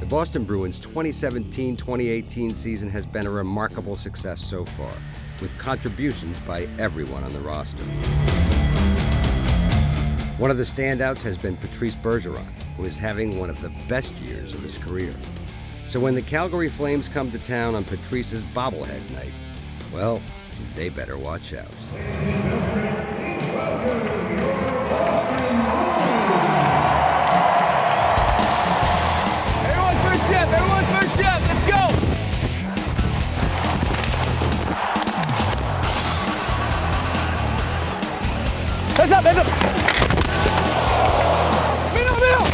Boston Bruins' 2017-2018 season has been a remarkable success so far, with contributions by everyone on the roster. One of the standouts has been Patrice Bergeron, who is having one of the best years of his career. So when the Calgary Flames come to town on Patrice's bobblehead night, well, they better watch out. Everyone first step, let's go! Heads up, heads up! Middle, middle!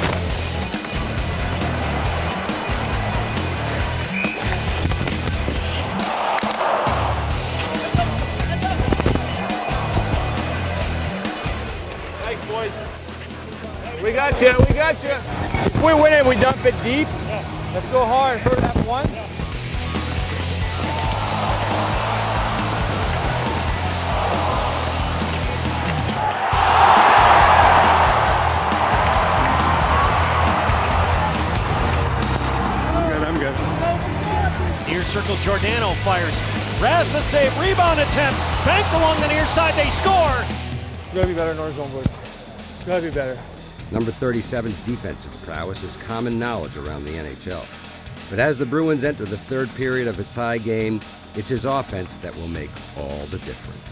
Nice, boys. We got you, we got you. If we win it, we dump it deep. Let's go hard for that one. I'm good. Near circle, Giordano fires. Raz the save, rebound attempt. Banked along the near side, they score. Gotta be better in our zone, boys. Gotta be better. Number 37's defensive prowess is common knowledge around the NHL. But as the Bruins enter the third period of a tie game, it's his offense that will make all the difference.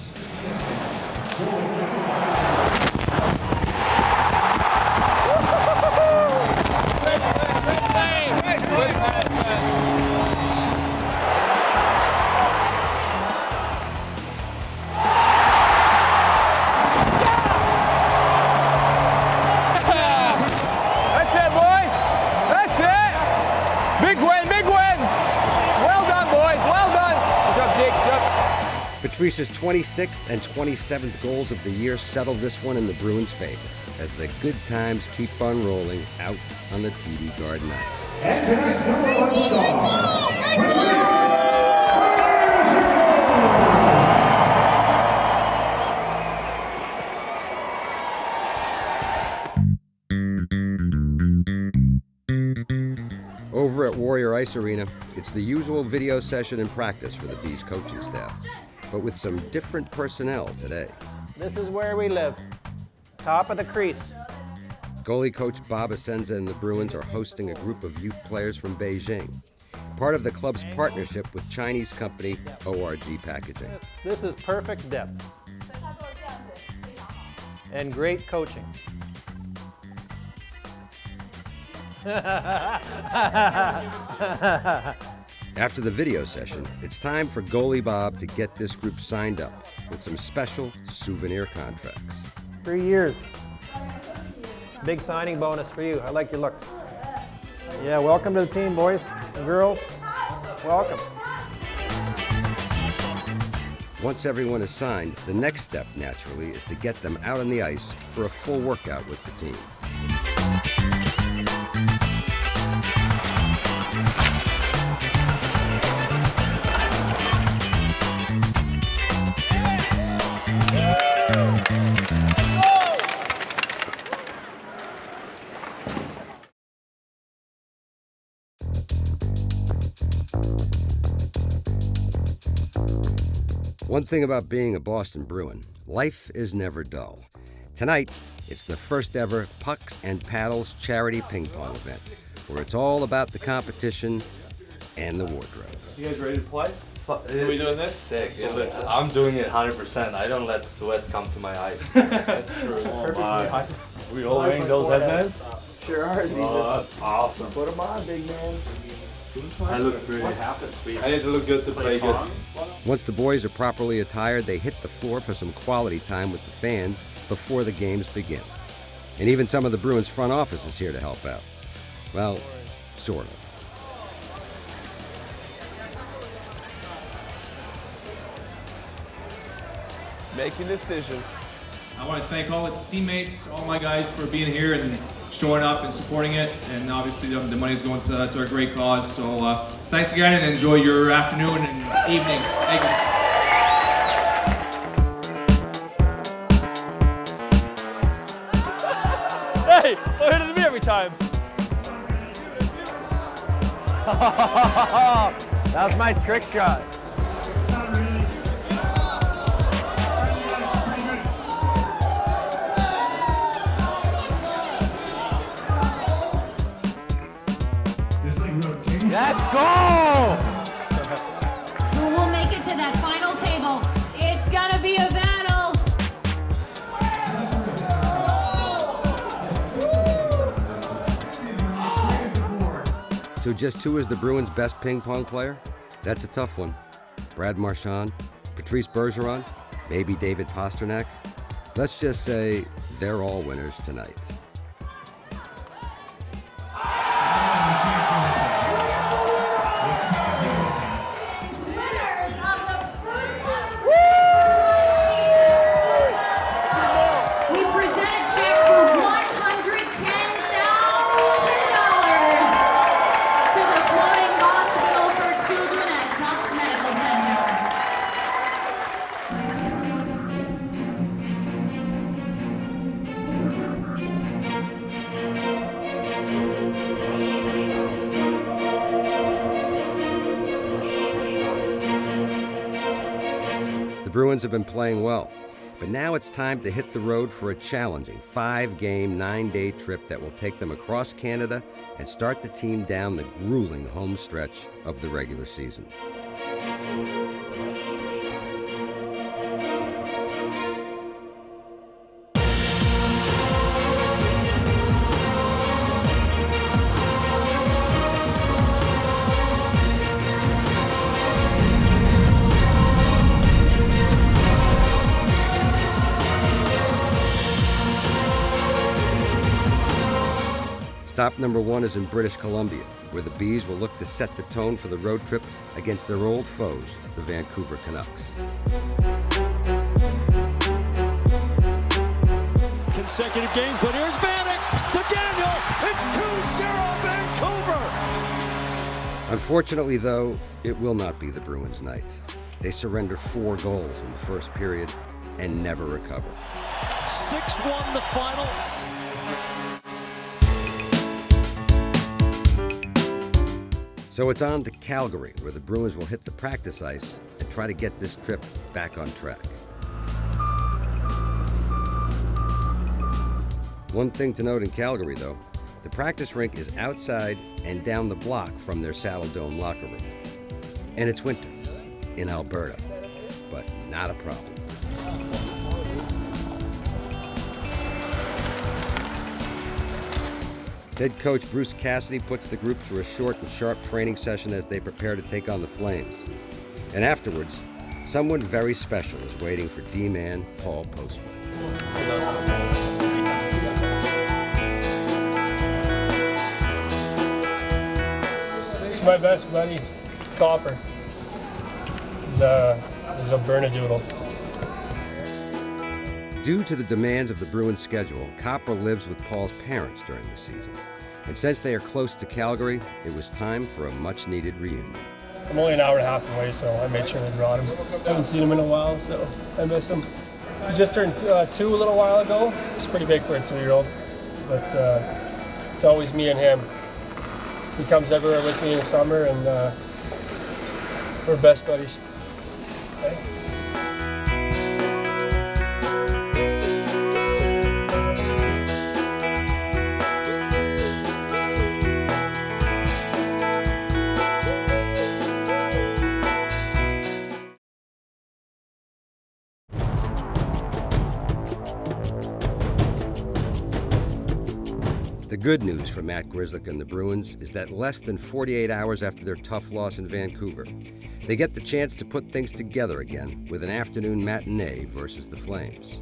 Patrice's 26th and 27th goals of the year settled this one in the Bruins' favor as the good times keep on rolling out on the TD Garden ice. And tonight's #1 star, Over at Warrior Ice Arena, it's the usual video session and practice for the Bees coaching staff, but with some different personnel today. This is where we live, top of the crease. Goalie coach Bob Asenza and the Bruins are hosting a group of youth players from Beijing, part of the club's partnership with Chinese company ORG Packaging. This is perfect depth and great coaching. After the video session, it's time for Goalie Bob to get this group signed up with some special souvenir contracts. 3 years. Big signing bonus for you. I like your looks. Yeah, welcome to the team, boys and girls. Welcome. Once everyone is signed, the next step, naturally, is to get them out on the ice for a full workout with the team. One thing about being a Boston Bruin, life is never dull. Tonight, it's the first ever Pucks and Paddles charity ping pong event, where it's all about the competition and the wardrobe. You guys ready to play? Are we doing this? Sick. I'm doing it 100%. I don't let sweat come to my eyes. That's true. Are we all wearing those headbands? Sure are. Oh, that's awesome. Put them on, big man. I look pretty. I need to look good to play good. Once the boys are properly attired, they hit the floor for some quality time with the fans before the games begin. And even some of the Bruins front office is here to help out. Well, sort of. Making decisions. I want to thank all the teammates, all my guys for being here and showing up and supporting it. And obviously the money is going to a great cause. So thanks again and enjoy your afternoon and evening. Thank you. Hey, don't hit it to me every time. That was my trick shot. Let's go! Who will make it to that final table? It's gonna be a battle. So just who is the Bruins' best ping pong player? That's a tough one. Brad Marchand, Patrice Bergeron, maybe David Pastrnak. Let's just say they're all winners tonight. The Bruins have been playing well, but now it's time to hit the road for a challenging 5-game, 9-day trip that will take them across Canada and start the team down the grueling home stretch of the regular season. Stop number 1 is in British Columbia, where the Bees will look to set the tone for the road trip against their old foes, the Vancouver Canucks. Consecutive games, but here's Vanek to Daniel. It's 2-0 Vancouver. Unfortunately, though, it will not be the Bruins' night. They surrender 4 goals in the first period and never recover. 6-1 the final. So it's on to Calgary, where the Bruins will hit the practice ice and try to get this trip back on track. One thing to note in Calgary, though, the practice rink is outside and down the block from their Saddle Dome locker room. And it's winter in Alberta, but not a problem. Head coach Bruce Cassidy puts the group through a short and sharp training session as they prepare to take on the Flames. And afterwards, someone very special is waiting for D-man Paul Postman. This is my best buddy, Copper. He's a Bernadoodle. Due to the demands of the Bruins schedule, Copper lives with Paul's parents during the season. And since they are close to Calgary, it was time for a much-needed reunion. I'm only an hour and a half away, so I made sure I brought him. I haven't seen him in a while, so I miss him. He just turned 2 a little while ago. It's pretty big for a 2-year-old, but it's always me and him. He comes everywhere with me in the summer, and we're best buddies. Okay? The good news for Matt Grzelcyk and the Bruins is that less than 48 hours after their tough loss in Vancouver, they get the chance to put things together again with an afternoon matinee versus the Flames.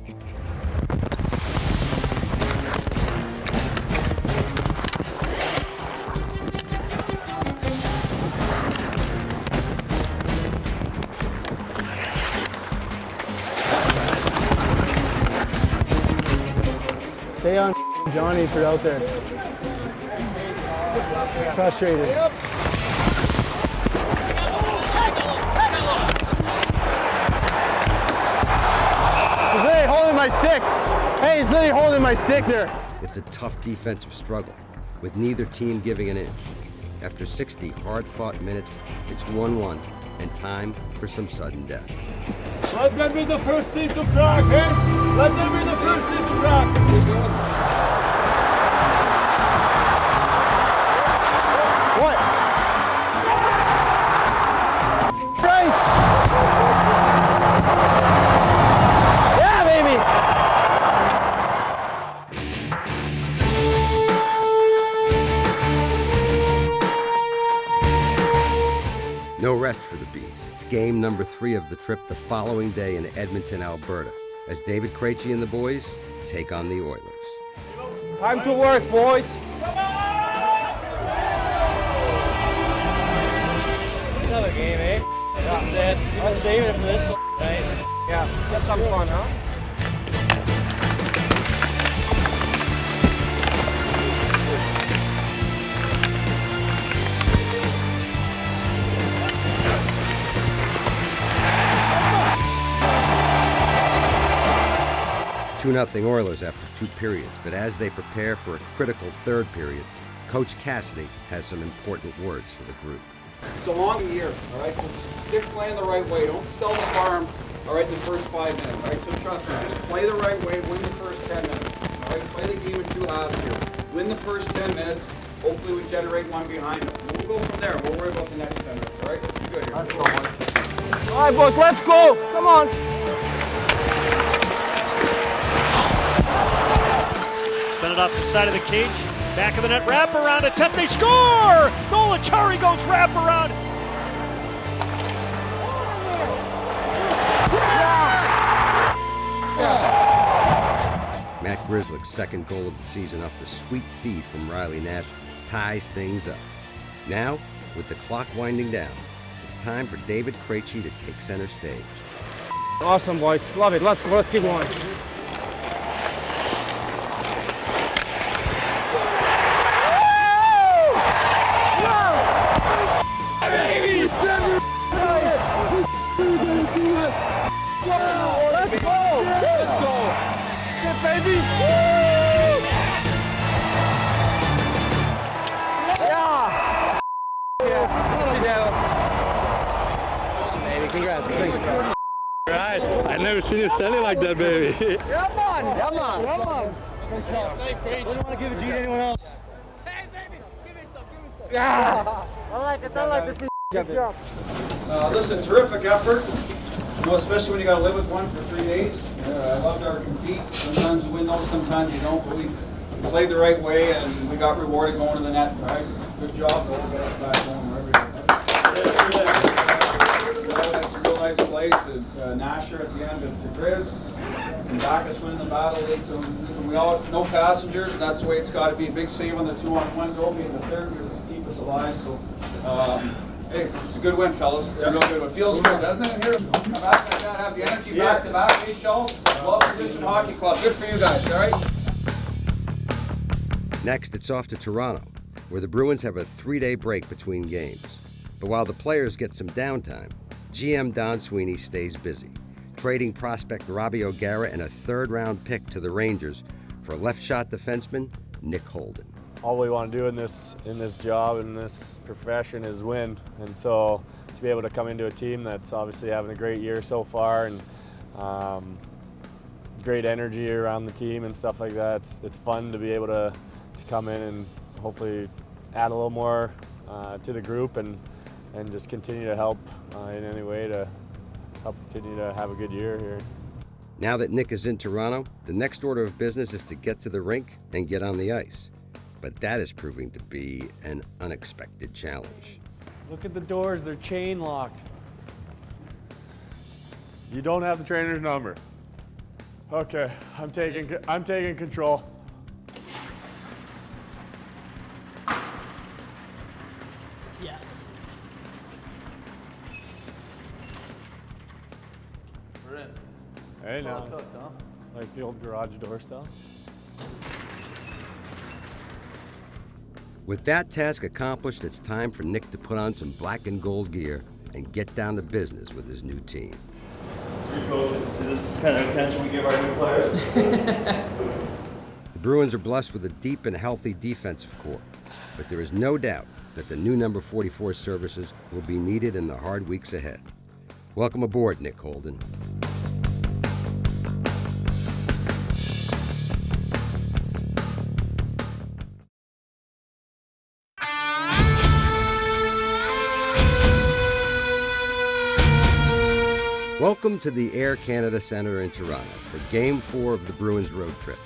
Stay on Johnny if you're out there. He's frustrated. He's literally holding my stick. Hey, he's literally holding my stick there. It's a tough defensive struggle, with neither team giving an inch. After 60 hard-fought minutes, it's 1-1 and time for some sudden death. Let them be the first team to crack, eh? Let them be the first team to crack. What? Right! Yeah, baby! No rest for the Bees. It's game number 3 of the trip the following day in Edmonton, Alberta, as David Krejci and the boys take on the Oilers. Time to work, boys. Another game, eh? That's it. I'm saving it for this night. Yeah, get some fun, huh? Two 2-0 Oilers after 2 periods, but as they prepare for a critical 3rd period, Coach Cassidy has some important words for the group. It's a long year, all right? So stick playing the right way. Don't sell the farm, all right, in the first 5 minutes, all right? So trust me, just play the right way, win the first 10 minutes, all right? Play the game in 2 halves here. Win the first 10 minutes. Hopefully we generate one behind them. We'll go from there. We'll worry about the next 10 minutes, all right? Let's be good here. Let's go, All right, boys, let's go. Come on. Send it off the side of the cage. Back of the net, wraparound attempt, they score! Nola Chari goes wraparound. Matt Grzelcyk's second goal of the season off the sweet feed from Riley Nash ties things up. Now, with the clock winding down, it's time for David Krejci to take center stage. Awesome, boys. Love it. Let's go. Let's keep going. I've never seen it selling like that, baby. Come on, come on, come on. We don't want to give a G to anyone else. Hey, baby, give me some, give me some. Yeah. I like it, I like it. Good job. Listen, terrific effort. You know, especially when you got to live with one for 3 days. I loved our compete. Sometimes you win those, sometimes you don't. But we played the right way, and we got rewarded going to the net. All right, good job. We'll get us back home wherever you're. That's a real nice place. Nasher at the end to Grizz. And Backus winning the battle late. So we all no passengers. And that's the way it's got to be. Big save on the 2-on-1 goal. Being the 3rd just keep us alive. So. Hey, it's a good win, fellas. It's a real good one. Feels good, doesn't it? Here, come back like that, have the energy back to back. Hey, Schultz, Love Tradition Hockey Club. Good for you guys, all right? Next, it's off to Toronto, where the Bruins have a 3-day break between games. But while the players get some downtime, GM Don Sweeney stays busy, trading prospect Robbie O'Gara and a 3rd-round pick to the Rangers for left-shot defenseman Nick Holden. All we want to do in this job, in this profession, is win. And so to be able to come into a team that's obviously having a great year so far and great energy around the team and stuff like that, it's fun to be able to come in and hopefully add a little more to the group and just continue to help in any way to help continue to have a good year here. Now that Nick is in Toronto, the next order of business is to get to the rink and get on the ice. But that is proving to be an unexpected challenge. Look at the doors, they're chain locked. You don't have the trainer's number. Okay, I'm taking control. Yes. We're in. Hey, now, What's up, huh? like the old garage door style. With that task accomplished, it's time for Nick to put on some black and gold gear and get down to business with his new team. Coaches, see this kind of attention we give our new players? The Bruins are blessed with a deep and healthy defensive core, but there is no doubt that the new number 44 services will be needed in the hard weeks ahead. Welcome aboard, Nick Holden. Welcome to the Air Canada Centre in Toronto for Game 4 of the Bruins road trip.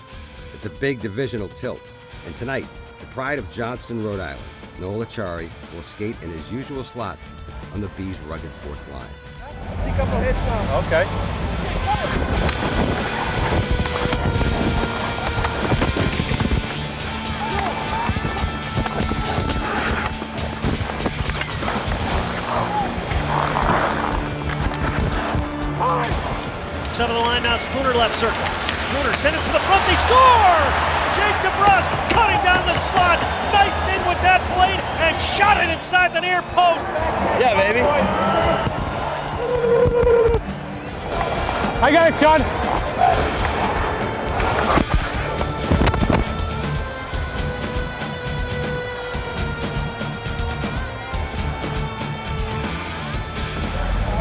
It's a big divisional tilt, and tonight, the pride of Johnston, Rhode Island, Noel Achari, will skate in his usual slot on the B's rugged fourth line. See a couple hits now. Okay. Out of the line now, Spooner left circle. Spooner sent it to the front, they score! Jake DeBrusk cutting down the slot, knifed in with that blade, and shot it inside the near post. Yeah, baby. I got it, Sean.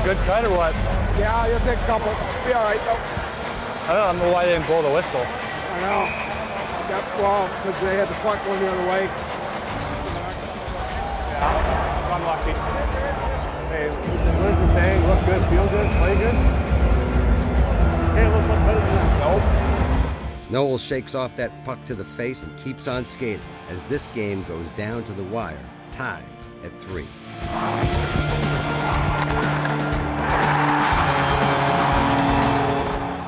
Good cut or what? Yeah, you'll take a couple. Be all right, though. I don't know why they didn't blow the whistle. I know. Yep, well, because they had the puck going the other way. Yeah, unlucky. Hey, what's the saying? Look good, feel good, play good? Hey, look better than that. Nope. Noel shakes off that puck to the face and keeps on skating as this game goes down to the wire, tied at 3.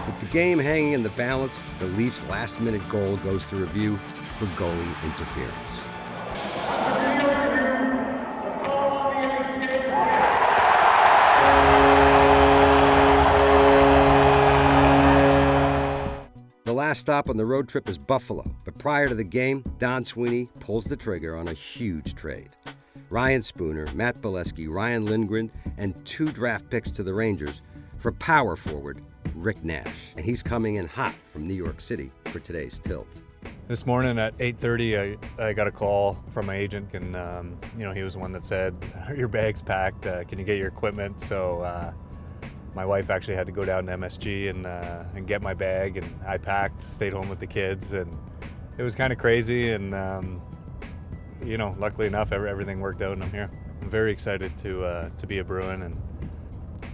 With the game hanging in the balance, the Leafs' last-minute goal goes to review for goalie interference. The last stop on the road trip is Buffalo, but prior to the game, Don Sweeney pulls the trigger on a huge trade. Ryan Spooner, Matt Bolesky, Ryan Lindgren, and 2 draft picks to the Rangers for power forward Rick Nash. And he's coming in hot from New York City for today's tilt. This morning at 8:30, I got a call from my agent, and he was the one that said, "Your bag's packed. Can you get your equipment?" So my wife actually had to go down to MSG and get my bag, and I packed, stayed home with the kids, and it was kind of crazy. And luckily enough, everything worked out, and I'm here. I'm very excited to be a Bruin, and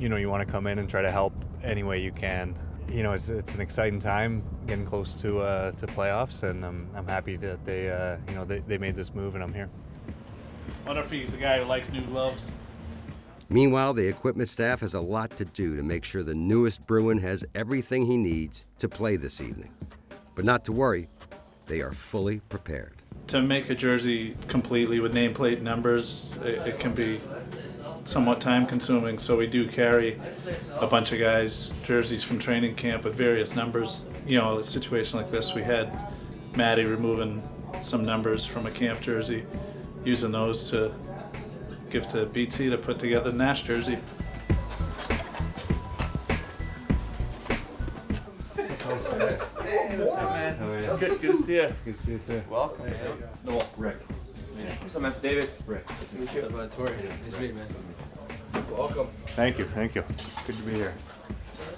you want to come in and try to help any way you can. It's an exciting time, getting close to playoffs, and I'm happy that they made this move, and I'm here. I wonder if he's a guy who likes new gloves. Meanwhile, the equipment staff has a lot to do to make sure the newest Bruin has everything he needs to play this evening. But not to worry, they are fully prepared. To make a jersey completely with nameplate numbers, it can be somewhat time consuming, so we do carry a bunch of guys' jerseys from training camp with various numbers. A situation like this, we had Maddie removing some numbers from a camp jersey, using those to give to BT to put together the Nash jersey. Good to see you. Good to see you too. Welcome. Noel. Rick. What's up, man? David. Rick. Nice to meet you. Tori. Nice to meet you, man. Welcome. Thank you. Good to be here.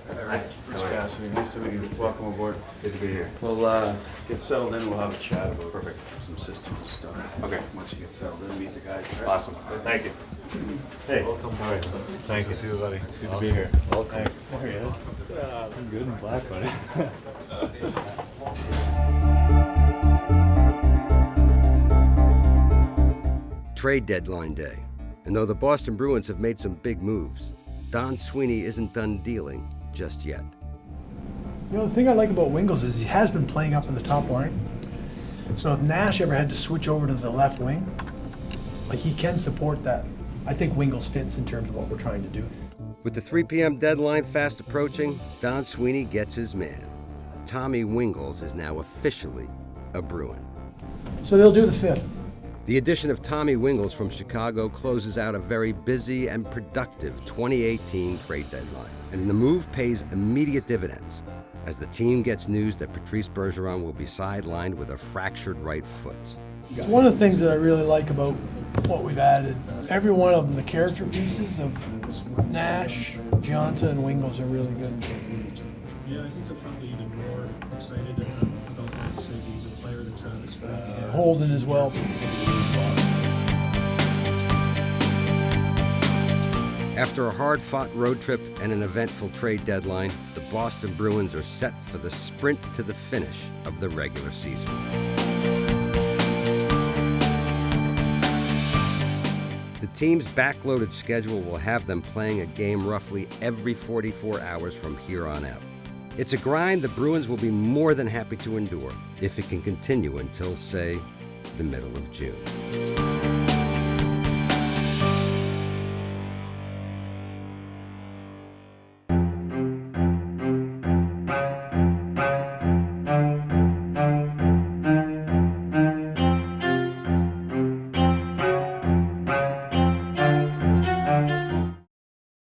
Rich Cassidy. Nice to meet you. Welcome aboard. Good to be here. We'll get settled in. We'll have a chat about some systems and stuff. Okay. Once you get settled in, meet the guys. Awesome. Thank you. Hey. Welcome. All right. Thank you. See you, buddy. Good to be here. Welcome. Thanks. There he is. I'm good in black, buddy. Trade deadline day, and though the Boston Bruins have made some big moves, Don Sweeney isn't done dealing just yet. The thing I like about Wingles is he has been playing up in the top line. So if Nash ever had to switch over to the left wing, he can support that. I think Wingles fits in terms of what we're trying to do. With the 3 p.m. deadline fast approaching, Don Sweeney gets his man. Tommy Wingles is now officially a Bruin. So they'll do the 5th. The addition of Tommy Wingles from Chicago closes out a very busy and productive 2018 trade deadline, and the move pays immediate dividends. as the team gets news that Patrice Bergeron will be sidelined with a fractured right foot. It's one of the things that I really like about what we've added. Every one of them, the character pieces of Nash, Gianta, and Wingles are really good. Yeah, I think they're probably even more excited about that. So he's a player that Travis Holden as well. After a hard-fought road trip and an eventful trade deadline, the Boston Bruins are set for the sprint to the finish of the regular season. The team's backloaded schedule will have them playing a game roughly every 44 hours from here on out. It's a grind the Bruins will be more than happy to endure if it can continue until, say, the middle of June.